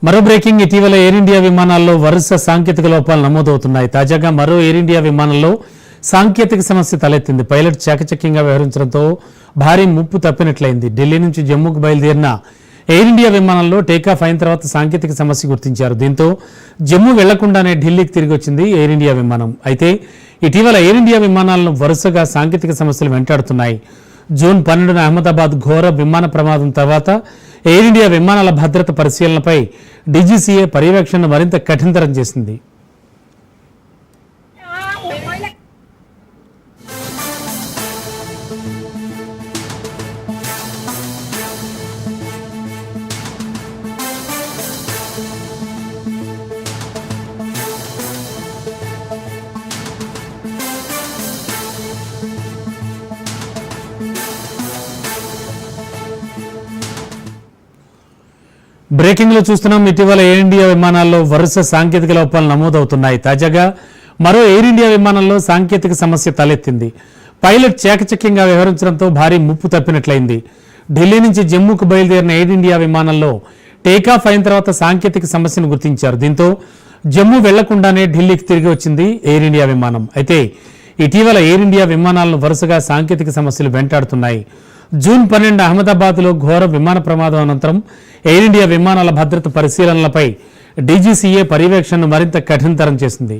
మరో బ్రేకింగ్. ఇటీవల air India విమానాల్లో వరుస సాంకేతిక లోపాలు నమోదవుతున్నాయి. తాజాగా మరో ఎయిర్ ఇండియా విమానంలో సాంకేతిక సమస్య తలెత్తింది. పైలట్ చాకచక్యంగా వ్యవహరించడంతో భారీ ముప్పు తప్పినట్లయింది. ఢిల్లీ నుంచి జమ్మూకు బయలుదేరిన ఎయిర్ ఇండియా విమానంలో టేకాఫ్ అయిన తర్వాత సాంకేతిక సమస్య గుర్తించారు. దీంతో జమ్మూ వెళ్లకుండానే ఢిల్లీకి తిరిగి వచ్చింది ఎయిర్ ఇండియా విమానం. అయితే ఇటీవల ఎయిర్ ఇండియా విమానాలను వరుసగా సాంకేతిక సమస్యలు వెంటాడుతున్నాయి. జూన్ 12న అహ్మదాబాద్ ఘోర విమాన ప్రమాదం తర్వాత ఎయిర్ ఇండియా విమానాల భద్రత పరిశీలనపై డీజీసీఏ పర్యవేక్షణను మరింత కఠినతరం చేసింది. బ్రేకింగ్ లో చూస్తున్నాం. ఇటీవల ఎయిర్ ఇండియా విమానాల్లో వరుస సాంకేతిక లోపాలు నమోదవుతున్నాయి. తాజాగా మరో ఎయిర్ ఇండియా విమానంలో సాంకేతిక సమస్య తలెత్తింది. పైలట్ చాకచక్యంగా వ్యవహరించడంతో భారీ ముప్పు తప్పినట్లయింది. ఢిల్లీ నుంచి జమ్మూకు బయలుదేరిన ఎయిర్ ఇండియా విమానంలో టేకాఫ్ అయిన తర్వాత సాంకేతిక సమస్యను గుర్తించారు. దీంతో జమ్మూ వెళ్లకుండానే ఢిల్లీకి తిరిగి వచ్చింది ఎయిర్ ఇండియా విమానం. అయితే ఇటీవల ఎయిర్ ఇండియా విమానాలను వరుసగా సాంకేతిక సమస్యలు వెంటాడుతున్నాయి. జూన్ 12 అహ్మదాబాద్లో ఘోర విమాన ప్రమాదం అనంతరం ఎయిర్ ఇండియా విమానాల భద్రత పరిశీలనలపై డీజీసీఏ పర్యవేక్షణను మరింత కఠినతరం చేసింది.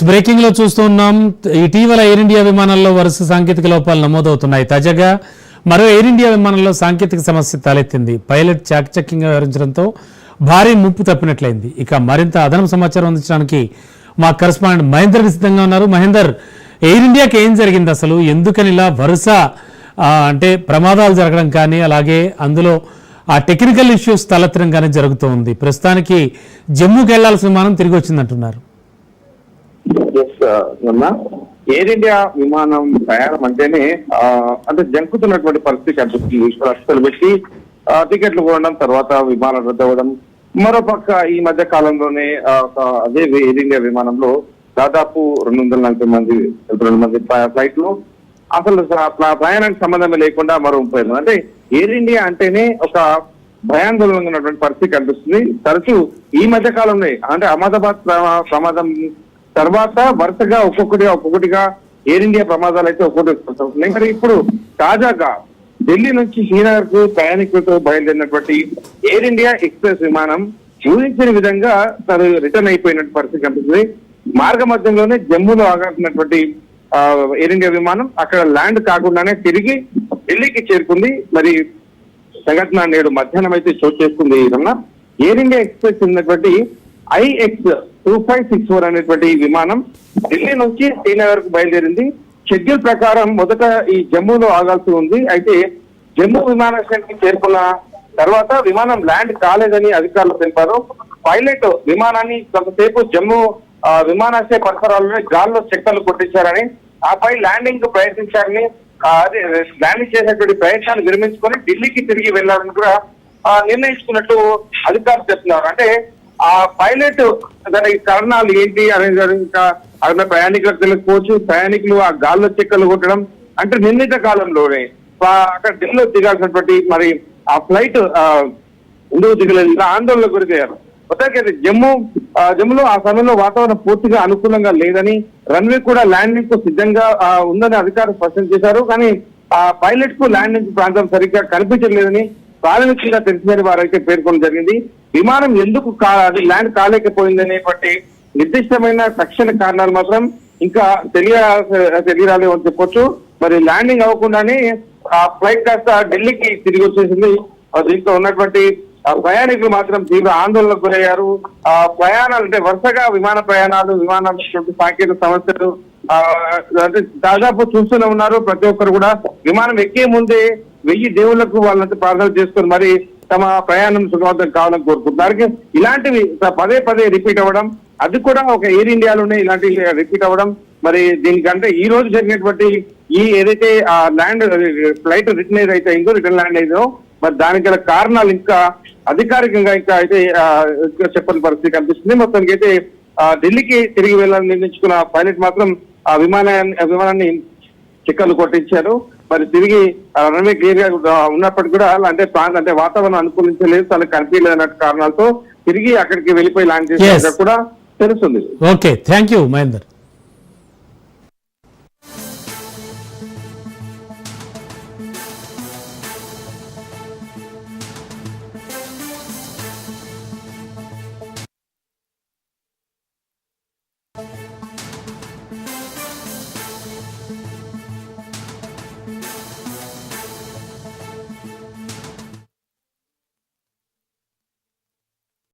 బ్రేకింగ్ లో చూస్తున్నాం. ఇటీవల ఎయిర్ ఇండియా విమానాల్లో వరుస సాంకేతిక లోపాలు నమోదవుతున్నాయి. తాజాగా మరో ఎయిర్ ఇండియా విమానంలో సాంకేతిక సమస్య తలెత్తింది. పైలట్ చాకచక్యంగా వ్యవహరించడంతో భారీ ముప్పు తప్పినట్లయింది. ఇక మరింత అదనపు సమాచారం అందించడానికి మా కరెస్పాండెంట్ మహేందర్ సిద్ధంగా ఉన్నారు. మహేందర్, ఎయిర్ ఇండియాకి ఏం జరిగింది అసలు? ఎందుకని ఇలా వరుస అంటే ప్రమాదాలు జరగడం కానీ అలాగే అందులో ఆ టెక్నికల్ ఇష్యూస్ తలెత్తడం కానీ జరుగుతోంది? ప్రస్తుతానికి జమ్మూకి వెళ్లాల్సిన విమానం తిరిగి వచ్చిందంటున్నారు. ఎయిర్ ఇండియా విమానం ప్రయాణం అంటేనే అంటే జంకుతున్నటువంటి పరిస్థితి కనిపిస్తుంది. ప్రస్తుతాలు పెట్టి టికెట్లు కొనడం, తర్వాత విమానం రద్దు అవ్వడం. మరోపక్క ఈ మధ్య కాలంలోనే అదే ఎయిర్ ఇండియా విమానంలో దాదాపు 240 మంది ఫ్లైట్లు అసలు ప్రయాణానికి సంబంధమే లేకుండా మరో 30 మంది. అంటే ఎయిర్ ఇండియా అంటేనే ఒక భయాందోళనగా ఉన్నటువంటి పరిస్థితి కనిపిస్తుంది. తరచూ ఈ మధ్య కాలంలో అంటే అహ్మదాబాద్ ప్రమాదం తర్వాత వరుసగా ఒక్కొక్కటిగా ఎయిర్ ఇండియా ప్రమాదాలు అయితే ఒక్కొక్కటి. మరి ఇప్పుడు తాజాగా ఢిల్లీ నుంచి శ్రీనగర్ కు ప్రయాణికులతో బయలుదేరినటువంటి ఎయిర్ ఇండియా ఎక్స్ప్రెస్ విమానం ఊహించిన విధంగా తను రిటర్న్ అయిపోయినట్టు పరిస్థితి కనిపిస్తుంది. మార్గ మధ్యంలోనే జమ్మూలో ఆగాల్సినటువంటి ఎయిర్ ఇండియా విమానం అక్కడ ల్యాండ్ కాకుండానే తిరిగి ఢిల్లీకి చేరుకుంది. మరి సంఘటన నేడు మధ్యాహ్నం అయితే చోటు చేసుకుంది. ఎయిర్ ఇండియా ఎక్స్ప్రెస్ ఉన్నటువంటి IX2564 అనేటువంటి విమానం ఢిల్లీ నుంచి శ్రీనగర్ కు బయలుదేరింది. షెడ్యూల్ ప్రకారం మొదట ఈ జమ్మూలో ఆగాల్సి ఉంది. అయితే జమ్మూ విమానాశ్రయానికి చేరుకున్న తర్వాత విమానం ల్యాండ్ కాలేదని అధికారులు తెలిపారు. పైలట్ విమానాన్ని కొంతసేపు జమ్మూ విమానాశ్రయ పరిసరాల్లో గాల్లో చెక్కలు కొట్టించారని, ఆపై ల్యాండింగ్ కు ప్రయత్నించారని, ల్యాండింగ్ చేసేటువంటి ప్రయత్నాన్ని విరమించుకొని ఢిల్లీకి తిరిగి వెళ్లాలని కూడా నిర్ణయించుకున్నట్టు అధికారులు చెప్తున్నారు. అంటే ఆ పైలట్ దానికి కారణాలు ఏంటి అనేది ఇంకా అక్కడ ప్రయాణికులకు తెలియకపోవచ్చు. ప్రయాణికులు ఆ గాల్లో చెక్కలు కొట్టడం అంటే నిర్ణీత కాలంలోనే అక్కడ ఢిల్లీలో దిగాల్సినటువంటి మరి ఆ ఫ్లైట్ ఎందుకు దిగలేదు, ఆందోళనకు గురిపోయారు. మొత్తానికి జమ్మూలో ఆ సమయంలో వాతావరణం పూర్తిగా అనుకూలంగా లేదని, రన్వే కూడా ల్యాండింగ్ కు సిద్ధంగా ఉందని అధికారులు స్పష్టం చేశారు. కానీ ఆ పైలట్ కు ల్యాండింగ్ ప్రాంతం సరిగ్గా కనిపించలేదని ప్రాథమికంగా తెలిసిందని వారైతే పేర్కొనడం జరిగింది. విమానం ఎందుకు అది ల్యాండ్ కాలేకపోయిందనేటువంటి నిర్దిష్టమైన తక్షణ కారణాలు మాత్రం ఇంకా తెలియరాలేవు అని చెప్పొచ్చు. మరి ల్యాండింగ్ అవ్వకుండానే ఆ ఫ్లైట్ కాస్త ఢిల్లీకి తిరిగి వచ్చేసింది. దీంట్లో ఉన్నటువంటి ప్రయాణికులు మాత్రం తీవ్ర ఆందోళనకు గురయ్యారు. ప్రయాణాలు అంటే వరుసగా విమాన ప్రయాణాలు, విమానాలు సాంకేతిక సమస్యలు అంటే దాదాపు చూస్తూనే ఉన్నారు. ప్రతి ఒక్కరు కూడా విమానం ఎక్కే ముందే 1000 దేవుళ్లకు వాళ్ళంతా ప్రార్థన చేసుకుని మరి తమ ప్రయాణం సుఖవంతం కావాలని కోరుకుంటున్నారు. ఇలాంటివి పదే పదే రిపీట్ అవ్వడం, అది కూడా ఒక ఎయిర్ ఇండియాలోనే ఇలాంటివి రిపీట్ అవ్వడం, మరి దీనికంటే ఈ రోజు జరిగినటువంటి ఈ ఏదైతే ఆ ల్యాండ్ ఫ్లైట్ రిటర్న్ ఏదైతే అయిందో, రిటర్న్ ల్యాండ్ అయిందో, మరి దానికి గల కారణాలు ఇంకా అధికారికంగా ఇంకా అయితే చెప్పని పరిస్థితి కనిపిస్తుంది. మొత్తానికి అయితే ఢిల్లీకి తిరిగి వెళ్ళాలని నిర్ణయించుకున్న పైలట్ మాత్రం ఆ విమానాన్ని చిక్కలు కొట్టించారు. మరి తిరిగి రన్వే క్లియర్ గా ఉన్నప్పటికీ కూడా అంటే వాతావరణం అనుకూలించలేదు, తనకు కనిపించలేదు అన్న కారణాలతో తిరిగి అక్కడికి వెళ్ళిపోయి ల్యాండ్ చేసినట్టు కూడా తెలుస్తుంది. Okay, thank you Mahender.